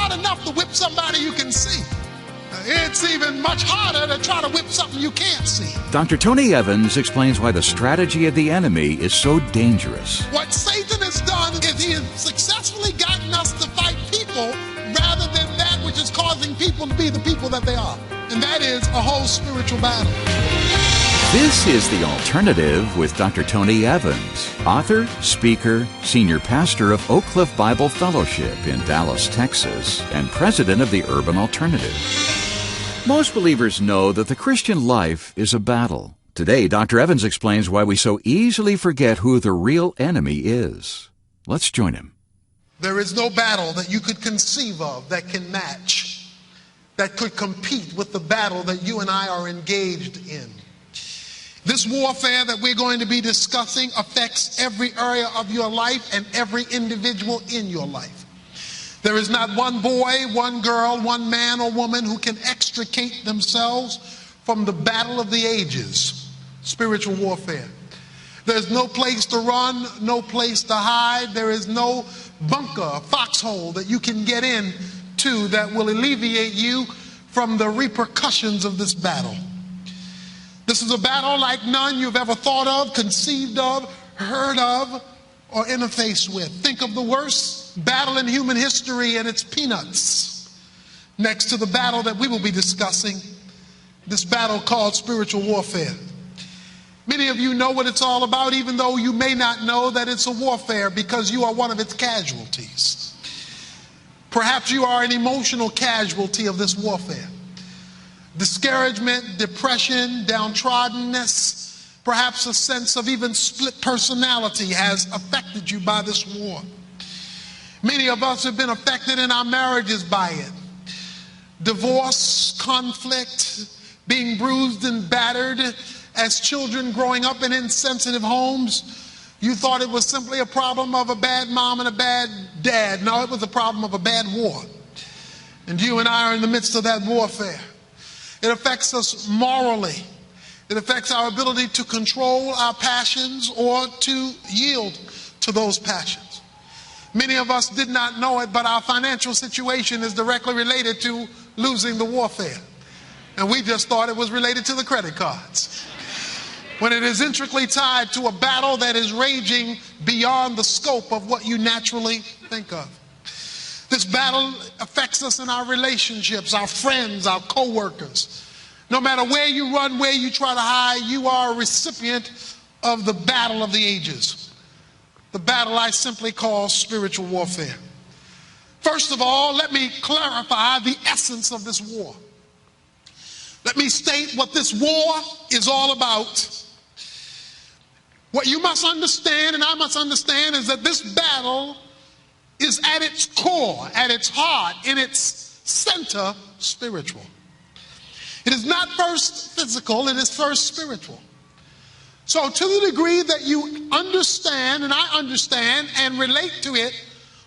hard enough to whip somebody you can see. It's even much harder to try to whip something you can't see. Dr. Tony Evans explains why the strategy of the enemy is so dangerous. What Satan has done is he has successfully gotten us to fight people rather than that which is causing people to be the people that they are. And that is a whole spiritual battle. This is The Alternative with Dr. Tony Evans, author, speaker, senior pastor of Oak Cliff Bible Fellowship in Dallas, Texas, and president of the Urban Alternative. Most believers know that the Christian life is a battle. Today, Dr. Evans explains why we so easily forget who the real enemy is. Let's join him. There is no battle that you could conceive of that can match, that could compete with the battle that you and I are engaged in. This warfare that we're going to be discussing affects every area of your life and every individual in your life. There is not one boy, one girl, one man or woman who can extricate themselves from the battle of the ages, spiritual warfare. There's no place to run, no place to hide. There is no bunker, foxhole that you can get into that will alleviate you from the repercussions of this battle. This is a battle like none you've ever thought of, conceived of, heard of, or interfaced with. Think of the worst battle in human history and it's peanuts next to the battle that we will be discussing, this battle called spiritual warfare. Many of you know what it's all about, even though you may not know that it's a warfare because you are one of its casualties. Perhaps you are an emotional casualty of this warfare. Discouragement, depression, downtroddenness, perhaps a sense of even split personality has affected you by this war. Many of us have been affected in our marriages by it. Divorce, conflict, being bruised and battered. As children growing up in insensitive homes, you thought it was simply a problem of a bad mom and a bad dad. No, it was a problem of a bad war. And you and I are in the midst of that warfare. It affects us morally. It affects our ability to control our passions or to yield to those passions. Many of us did not know it, but our financial situation is directly related to losing the warfare. And we just thought it was related to the credit cards, when it is intricately tied to a battle that is raging beyond the scope of what you naturally think of. This battle affects us in our relationships, our friends, our co-workers. No matter where you run, where you try to hide, you are a recipient of the battle of the ages. The battle I simply call spiritual warfare. First of all, let me clarify the essence of this war. Let me state what this war is all about. What you must understand, and I must understand, is that this battle is at its core, at its heart, in its center, spiritual. It is not first physical, it is first spiritual. So to the degree that you understand, and I understand, and relate to it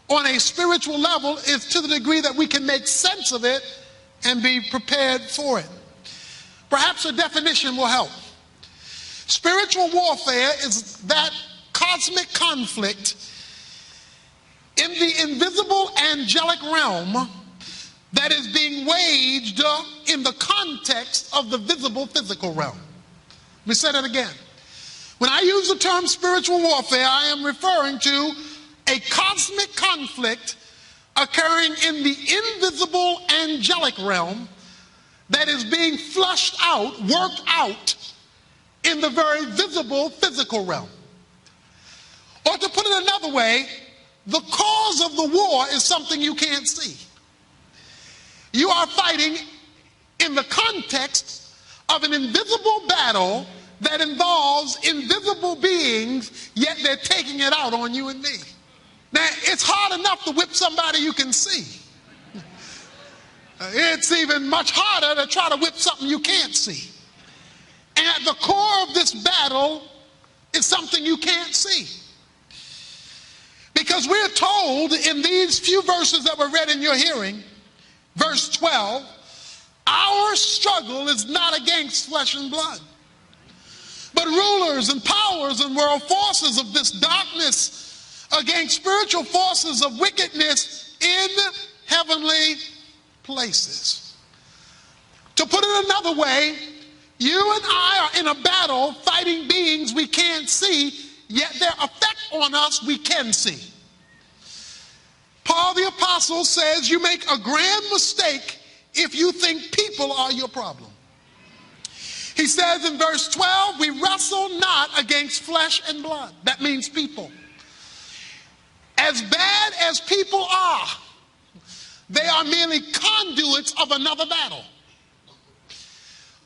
on a spiritual level, is to the degree that we can make sense of it and be prepared for it. Perhaps a definition will help. Spiritual warfare is that cosmic conflict in the invisible angelic realm that is being waged in the context of the visible physical realm. Let me say that again. When I use the term spiritual warfare, I am referring to a cosmic conflict occurring in the invisible angelic realm that is being flushed out, worked out in the very visible physical realm. Or to put it another way, the cause of the war is something you can't see. You are fighting in the context of an invisible battle that involves invisible beings, yet they're taking it out on you and me. Now, it's hard enough to whip somebody you can see. It's even much harder to try to whip something you can't see. And at the core of this battle is something you can't see. Because we're told in these few verses that were read in your hearing, verse 12, our struggle is not against flesh and blood, but rulers and powers and world forces of this darkness, against spiritual forces of wickedness in heavenly places. To put it another way, you and I are in a battle fighting beings we can't see, yet their effect on us we can see. Paul the Apostle says you make a grand mistake if you think people are your problem. He says in verse 12, we wrestle not against flesh and blood. That means people. As bad as people are, they are merely conduits of another battle.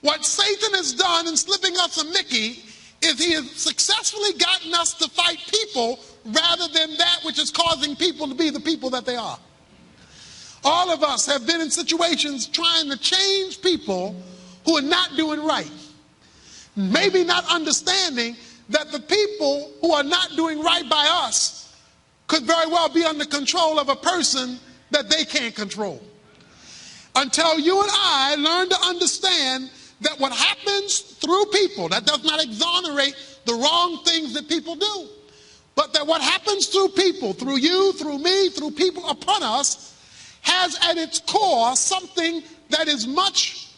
What Satan has done in slipping us a Mickey is he has successfully gotten us to fight people rather than that which is causing people to be the people that they are. All of us have been in situations trying to change people who are not doing right. Maybe not understanding that the people who are not doing right by us could very well be under control of a person that they can't control. Until you and I learn to understand that what happens through people, that does not exonerate the wrong things that people do, but that what happens through people, through you, through me, through people upon us, has at its core something that is much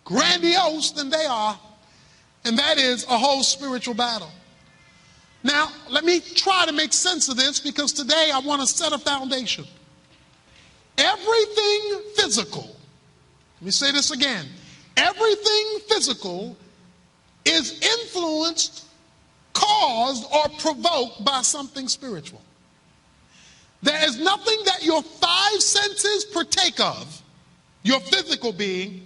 grandiose than they are, and that is a whole spiritual battle. Now, let me try to make sense of this, because today I want to set a foundation. Everything physical, let me say this again, everything physical is influenced, caused, or provoked by something spiritual. There is nothing that your five senses partake of, your physical being,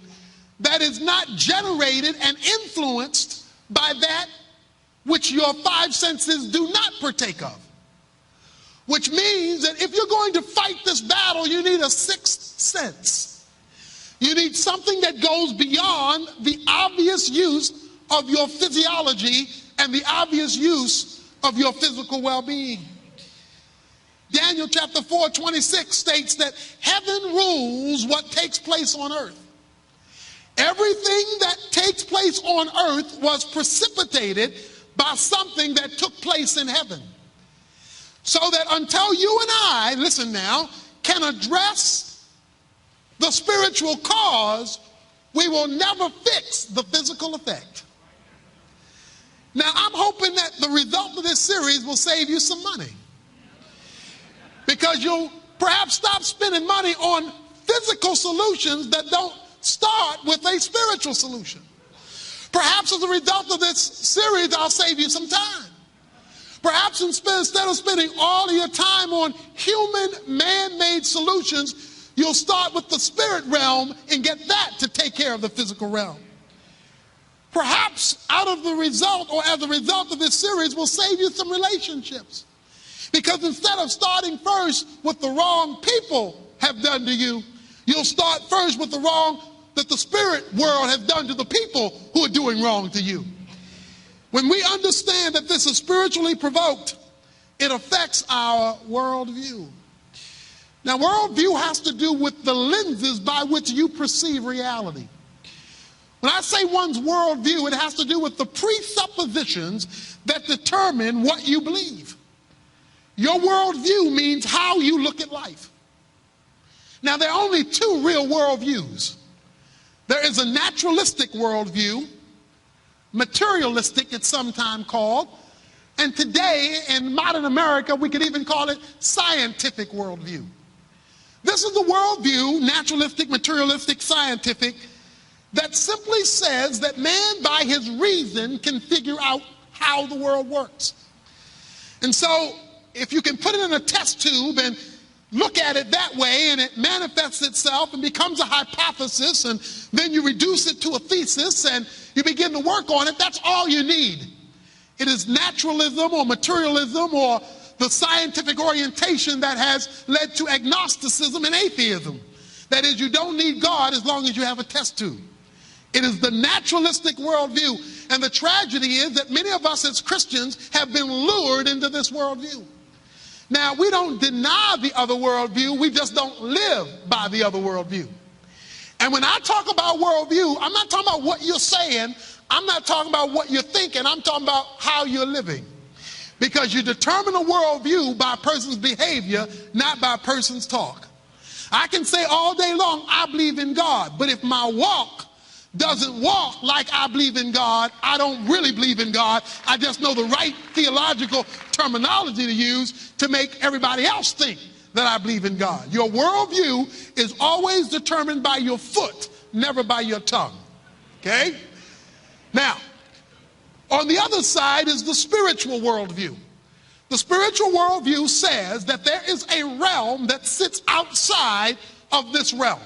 that is not generated and influenced by that which your five senses do not partake of. Which means that if you're going to fight this battle, you need a sixth sense. You need something that goes beyond the obvious use of your physiology and the obvious use of your physical well-being. Daniel chapter 4:26 states that heaven rules what takes place on earth. Everything that takes place on earth was precipitated by something that took place in heaven. So that until you and I, listen now, can address the spiritual cause, we will never fix the physical effect. Now, I'm hoping that the result of this series will save you some money, because you'll perhaps stop spending money on physical solutions that don't start with a spiritual solution. Perhaps as a result of this series, I'll save you some time. Perhaps instead of spending all of your time on human man-made solutions, you'll start with the spirit realm and get that to take care of the physical realm. Perhaps out of the result, or as a result of this series, will save you some relationships. Because instead of starting first with the wrong people have done to you, you'll start first with the wrong that the spirit world has done to the people who are doing wrong to you. When we understand that this is spiritually provoked, it affects our worldview. Now, worldview has to do with the lenses by which you perceive reality. When I say one's worldview, it has to do with the presuppositions that determine what you believe. Your worldview means how you look at life. Now, there are only two real worldviews. There is a naturalistic worldview, materialistic it's sometimes called, and today in modern America we could even call it scientific worldview. This is the worldview, naturalistic, materialistic, scientific, that simply says that man by his reason can figure out how the world works. And so if you can put it in a test tube and look at it that way, and it manifests itself and becomes a hypothesis, and then you reduce it to a thesis and you begin to work on it, that's all you need. It is naturalism or materialism or the scientific orientation that has led to agnosticism and atheism. That is, you don't need God as long as you have a test tube. It is the naturalistic worldview. And the tragedy is that many of us as Christians have been lured into this worldview. Now, we don't deny the other worldview, we just don't live by the other worldview. And when I talk about worldview, I'm not talking about what you're saying, I'm not talking about what you're thinking, I'm talking about how you're living. Because you determine a worldview by a person's behavior, not by a person's talk. I can say all day long, I believe in God, but if my walk doesn't walk like I believe in God, I don't really believe in God. I just know the right theological terminology to use to make everybody else think that I believe in God. Your worldview is always determined by your foot, never by your tongue. Okay? Now, on the other side is the spiritual worldview. The spiritual worldview says that there is a realm that sits outside of this realm.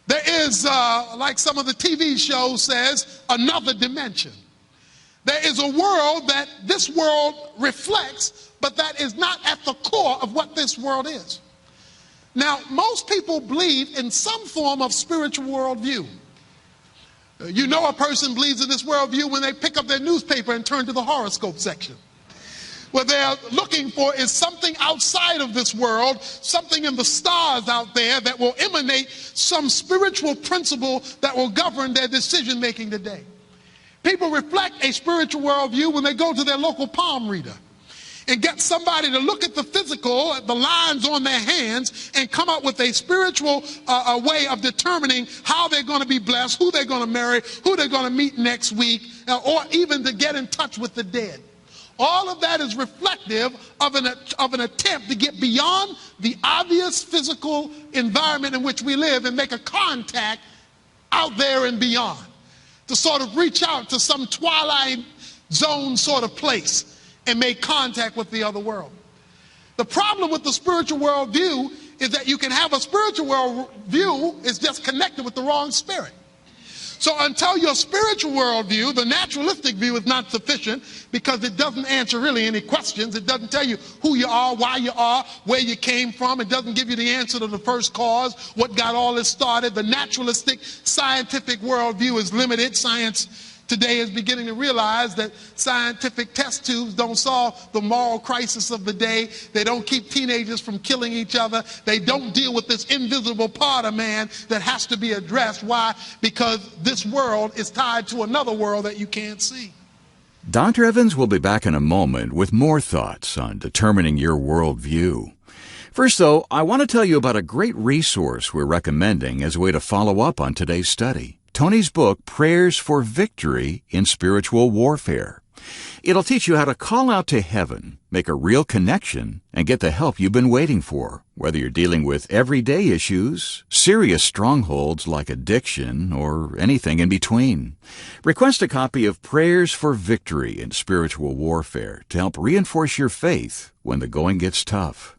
There is, like some of the TV shows says, another dimension. There is a world that this world reflects, but that is not at the core of what this world is. Now, most people believe in some form of spiritual worldview. You know a person believes in this worldview when they pick up their newspaper and turn to the horoscope section. What they're looking for is something outside of this world, something in the stars out there that will emanate some spiritual principle that will govern their decision making today. People reflect a spiritual worldview when they go to their local palm reader and get somebody to look at the physical, the lines on their hands, and come up with a spiritual way of determining how they're going to be blessed, who they're going to marry, who they're going to meet next week, or even to get in touch with the dead. All of that is reflective of an attempt to get beyond the obvious physical environment in which we live and make a contact out there and beyond, to sort of reach out to some twilight zone sort of place and make contact with the other world. The problem with the spiritual worldview is that you can have a spiritual worldview is just connected with the wrong spirit. So until your spiritual worldview, the naturalistic view, is not sufficient because it doesn't answer really any questions. It doesn't tell you who you are, why you are, where you came from. It doesn't give you the answer to the first cause, what got all this started. The naturalistic scientific worldview is limited. Science today is beginning to realize that scientific test tubes don't solve the moral crisis of the day. They don't keep teenagers from killing each other. They don't deal with this invisible part of man that has to be addressed. Why? Because this world is tied to another world that you can't see. Dr. Evans will be back in a moment with more thoughts on determining your worldview. First, though, I want to tell you about a great resource we're recommending as a way to follow up on today's study. Tony's book, Prayers for Victory in Spiritual Warfare. It'll teach you how to call out to heaven, make a real connection, and get the help you've been waiting for, whether you're dealing with everyday issues, serious strongholds like addiction, or anything in between. Request a copy of Prayers for Victory in Spiritual Warfare to help reinforce your faith when the going gets tough.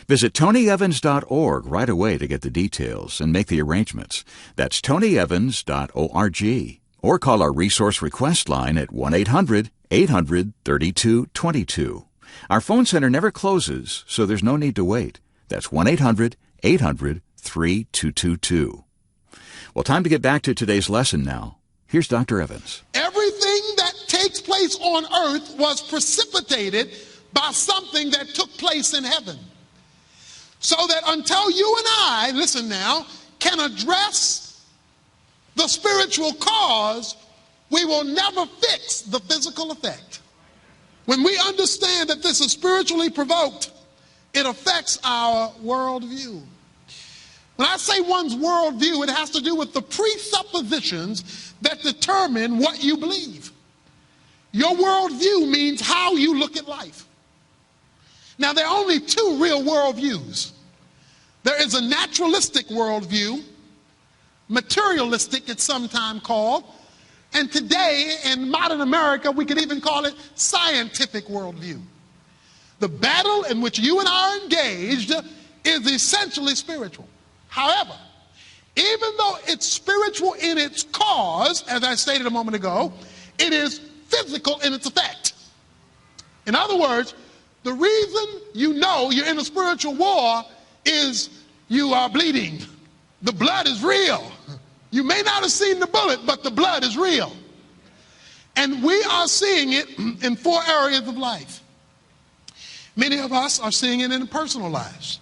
Visit TonyEvans.org right away to get the details and make the arrangements. That's TonyEvans.org. Or call our resource request line at 1-800-800-3222. Our phone center never closes, so there's no need to wait. That's 1-800-800-3222. Well, time to get back to today's lesson now. Here's Dr. Evans. Everything that takes place on earth was precipitated by something that took place in heaven. So that until you and I, listen now, can address the spiritual cause, we will never fix the physical effect. When we understand that this is spiritually provoked, it affects our worldview. When I say one's worldview, it has to do with the presuppositions that determine what you believe. Your worldview means how you look at life. Now, there are only two real worldviews. There is a naturalistic worldview, materialistic it's sometimes called, and today in modern America we could even call it scientific worldview. The battle in which you and I are engaged is essentially spiritual. However, even though it's spiritual in its cause, as I stated a moment ago, it is physical in its effect. In other words, the reason you know you're in a spiritual war is you are bleeding. The blood is real. You may not have seen the bullet, but the blood is real. And we are seeing it in four areas of life. Many of us are seeing it in personal lives.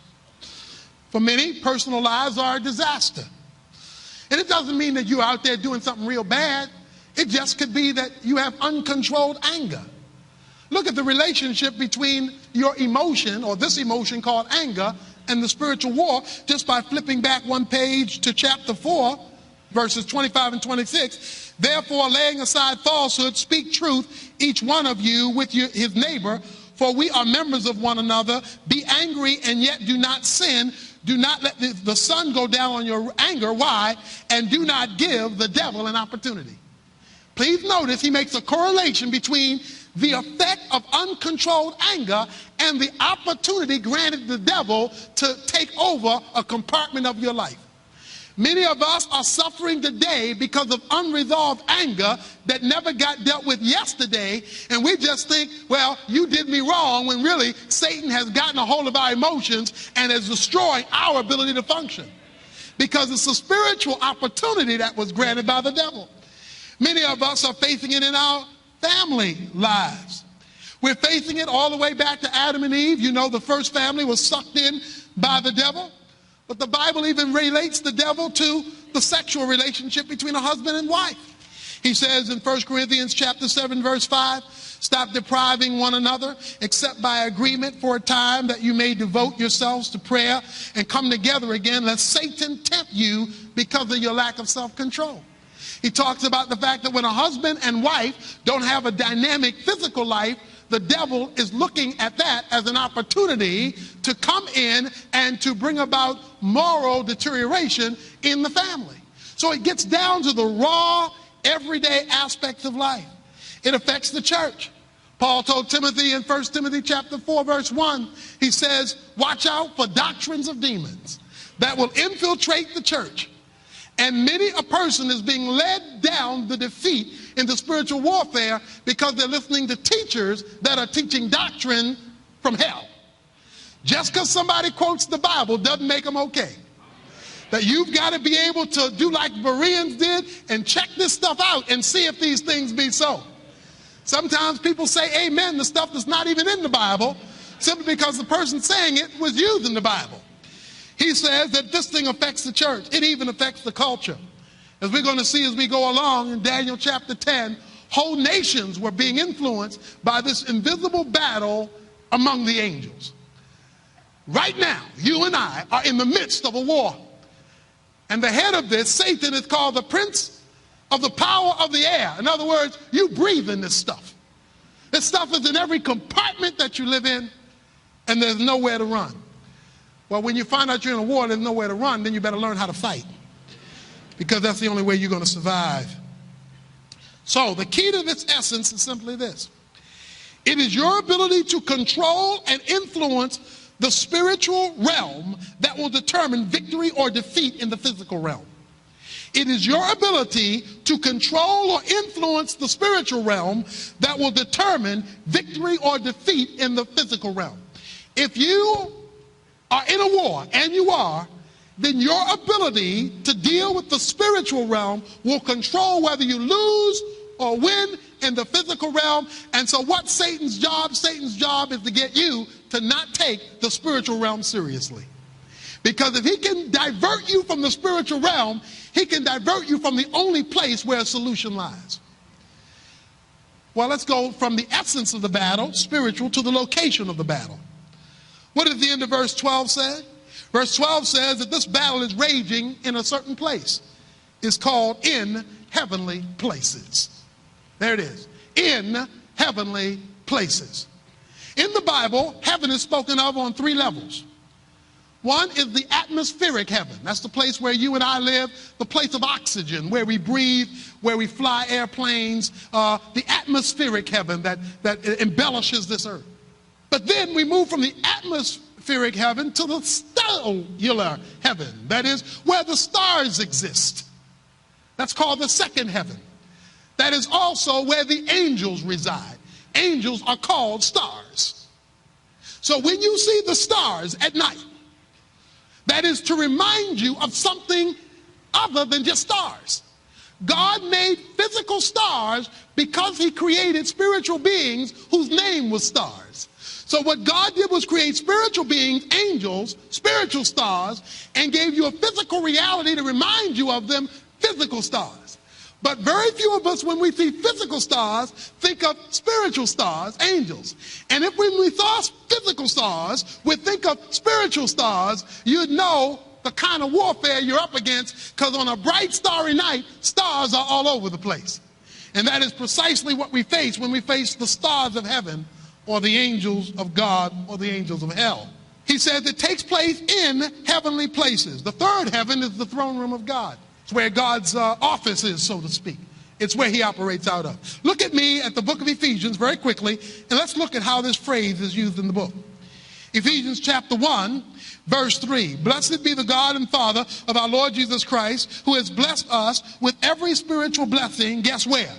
For many, personal lives are a disaster. And it doesn't mean that you're out there doing something real bad. It just could be that you have uncontrolled anger. Look at the relationship between your emotion, or this emotion called anger, and the spiritual war just by flipping back one page to chapter 4, verses 25 and 26. Therefore, laying aside falsehood, speak truth, each one of you with his neighbor, for we are members of one another. Be angry and yet do not sin. Do not let the sun go down on your anger. Why? And do not give the devil an opportunity. Please notice he makes a correlation between the effect of uncontrolled anger and the opportunity granted the devil to take over a compartment of your life. Many of us are suffering today because of unresolved anger that never got dealt with yesterday, and we just think, well, you did me wrong, when really Satan has gotten a hold of our emotions and is destroying our ability to function. Because it's a spiritual opportunity that was granted by the devil. Many of us are facing it in our family lives. We're facing it all the way back to Adam and Eve. You know, the first family was sucked in by the devil. But the Bible even relates the devil to the sexual relationship between a husband and wife. He says in 1 Corinthians chapter 7, verse 5, stop depriving one another, except by agreement for a time, that you may devote yourselves to prayer and come together again, lest Satan tempt you because of your lack of self-control. He talks about the fact that when a husband and wife don't have a dynamic physical life, the devil is looking at that as an opportunity to come in and to bring about moral deterioration in the family. So it gets down to the raw, everyday aspects of life. It affects the church. Paul told Timothy in 1 Timothy chapter 4, verse 1, he says, watch out for doctrines of demons that will infiltrate the church. And many a person is being led down the defeat in the spiritual warfare because they're listening to teachers that are teaching doctrine from hell. Just because somebody quotes the Bible doesn't make them okay. That you've got to be able to do like the Bereans did and check this stuff out and see if these things be so. Sometimes people say amen to stuff that's not even in the Bible simply because the person saying it was using the Bible. He says that this thing affects the church. It even affects the culture. As we're going to see as we go along in Daniel chapter 10, whole nations were being influenced by this invisible battle among the angels. Right now, you and I are in the midst of a war. And the head of this, Satan, is called the prince of the power of the air. In other words, you breathe in this stuff. This stuff is in every compartment that you live in, and there's nowhere to run. Well, when you find out you're in a war and there's nowhere to run, then you better learn how to fight. Because that's the only way you're going to survive. So the key to this essence is simply this. It is your ability to control and influence the spiritual realm that will determine victory or defeat in the physical realm. It is your ability to control or influence the spiritual realm that will determine victory or defeat in the physical realm. If you are in a war, and you are, then your ability to deal with the spiritual realm will control whether you lose or win in the physical realm. And so what's Satan's job? Satan's job is to get you to not take the spiritual realm seriously. Because if he can divert you from the spiritual realm, he can divert you from the only place where a solution lies. Well, let's go from the essence of the battle, spiritual, to the location of the battle. What does the end of verse 12 say? Verse 12 says that this battle is raging in a certain place. It's called in heavenly places. There it is. In heavenly places. In the Bible, heaven is spoken of on three levels. One is the atmospheric heaven. That's the place where you and I live, the place of oxygen, where we breathe, where we fly airplanes, the atmospheric heaven that embellishes this earth. But then we move from the atmospheric heaven to the stellar heaven. That is where the stars exist. That's called the second heaven. That is also where the angels reside. Angels are called stars. So when you see the stars at night, that is to remind you of something other than just stars. God made physical stars because he created spiritual beings whose name was stars. So what God did was create spiritual beings, angels, spiritual stars, and gave you a physical reality to remind you of them, physical stars. But very few of us, when we see physical stars, think of spiritual stars, angels. And if when we saw physical stars, we think of spiritual stars, you'd know the kind of warfare you're up against, because on a bright, starry night, stars are all over the place. And that is precisely what we face when we face the stars of heaven, or the angels of God, or the angels of hell. He says it takes place in heavenly places. The third heaven is the throne room of God. It's where God's office is, so to speak. It's where he operates out of. Look at me at the book of Ephesians very quickly, and let's look at how this phrase is used in the book. Ephesians chapter 1, verse 3. Blessed be the God and Father of our Lord Jesus Christ, who has blessed us with every spiritual blessing, guess where?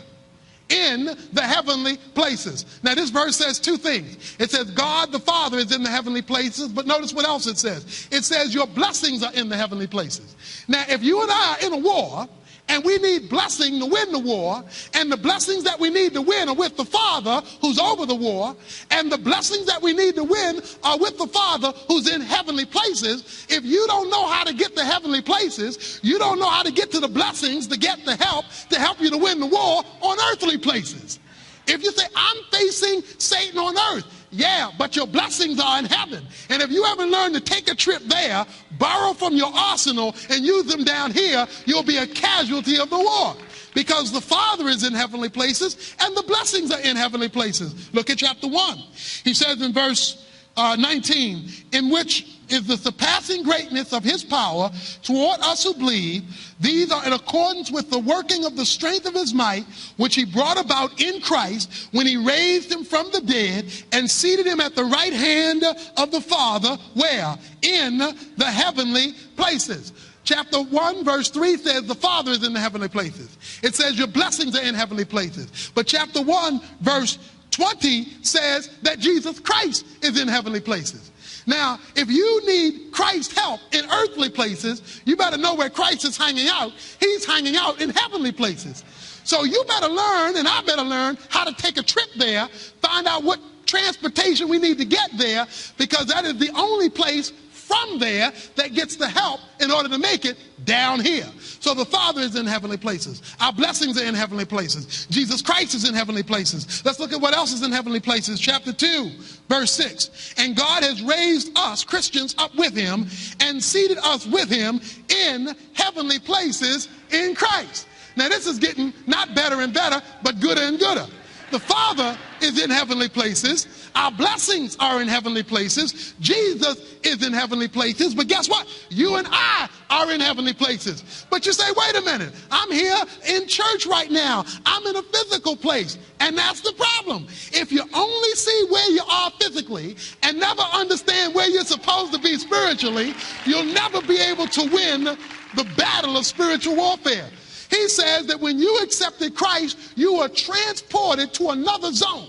In the heavenly places. Now this verse says two things. It says God the Father is in the heavenly places, but notice what else it says. It says your blessings are in the heavenly places. Now if you and I are in a war, and we need blessing to win the war, and the blessings that we need to win are with the Father who's over the war, and the blessings that we need to win are with the Father who's in heavenly places. If you don't know how to get to heavenly places, you don't know how to get to the blessings to get the help to help you to win the war on earthly places. If you say, I'm facing Satan on earth, yeah, but your blessings are in heaven. And if you haven't learned to take a trip there, borrow from your arsenal and use them down here, you'll be a casualty of the war. Because the Father is in heavenly places and the blessings are in heavenly places. Look at chapter 1. He says in verse 19, in which is the surpassing greatness of his power toward us who believe. These are in accordance with the working of the strength of his might, which he brought about in Christ when he raised him from the dead and seated him at the right hand of the Father, where? In the heavenly places. Chapter 1, verse 3 says the Father is in the heavenly places. It says your blessings are in heavenly places. But chapter 1, verse 20 says that Jesus Christ is in heavenly places. Now, if you need Christ's help in earthly places, you better know where Christ is hanging out. He's hanging out in heavenly places. So you better learn, and I better learn, how to take a trip there, find out what transportation we need to get there, because that is the only place from there that gets the help in order to make it down here. So the Father is in heavenly places. Our blessings are in heavenly places. Jesus Christ is in heavenly places. Let's look at what else is in heavenly places. Chapter 2, verse 6. And God has raised us, Christians, up with him and seated us with him in heavenly places in Christ. Now this is getting not better and better, but gooder and gooder. The Father is in heavenly places. Our blessings are in heavenly places. Jesus is in heavenly places. But guess what? You and I are in heavenly places. But you say, wait a minute. I'm here in church right now. I'm in a physical place. And that's the problem. If you only see where you are physically and never understand where you're supposed to be spiritually, you'll never be able to win the battle of spiritual warfare. He says that when you accepted Christ, you were transported to another zone.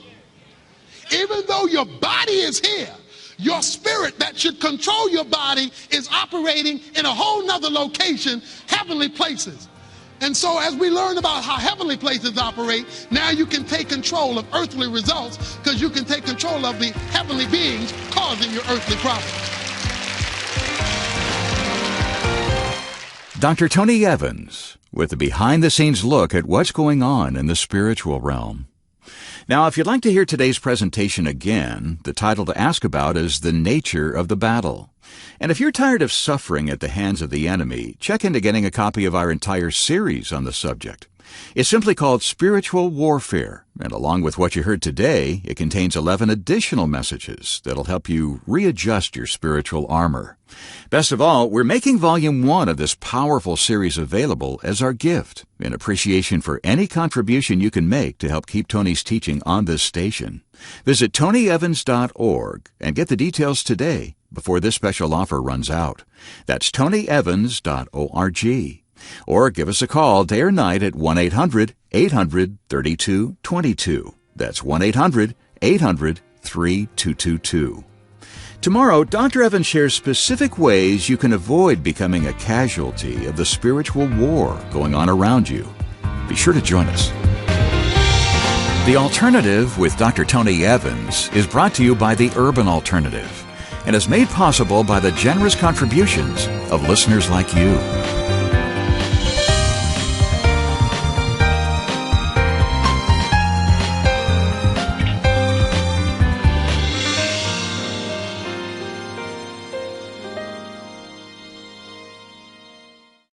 Even though your body is here, your spirit that should control your body is operating in a whole nother location, heavenly places. And so as we learn about how heavenly places operate, now you can take control of earthly results, because you can take control of the heavenly beings causing your earthly problems. Dr. Tony Evans, with a behind-the-scenes look at what's going on in the spiritual realm. Now, if you'd like to hear today's presentation again, the title to ask about is The Nature of the Battle. And if you're tired of suffering at the hands of the enemy, check into getting a copy of our entire series on the subject. It's simply called Spiritual Warfare, and along with what you heard today, it contains 11 additional messages that'll help you readjust your spiritual armor. Best of all, we're making Volume 1 of this powerful series available as our gift, in appreciation for any contribution you can make to help keep Tony's teaching on this station. Visit tonyevans.org and get the details today before this special offer runs out. That's tonyevans.org. Or give us a call day or night at 1-800-800-3222. That's 1-800-800-3222. Tomorrow, Dr. Evans shares specific ways you can avoid becoming a casualty of the spiritual war going on around you. Be sure to join us. The Alternative with Dr. Tony Evans is brought to you by the Urban Alternative and is made possible by the generous contributions of listeners like you.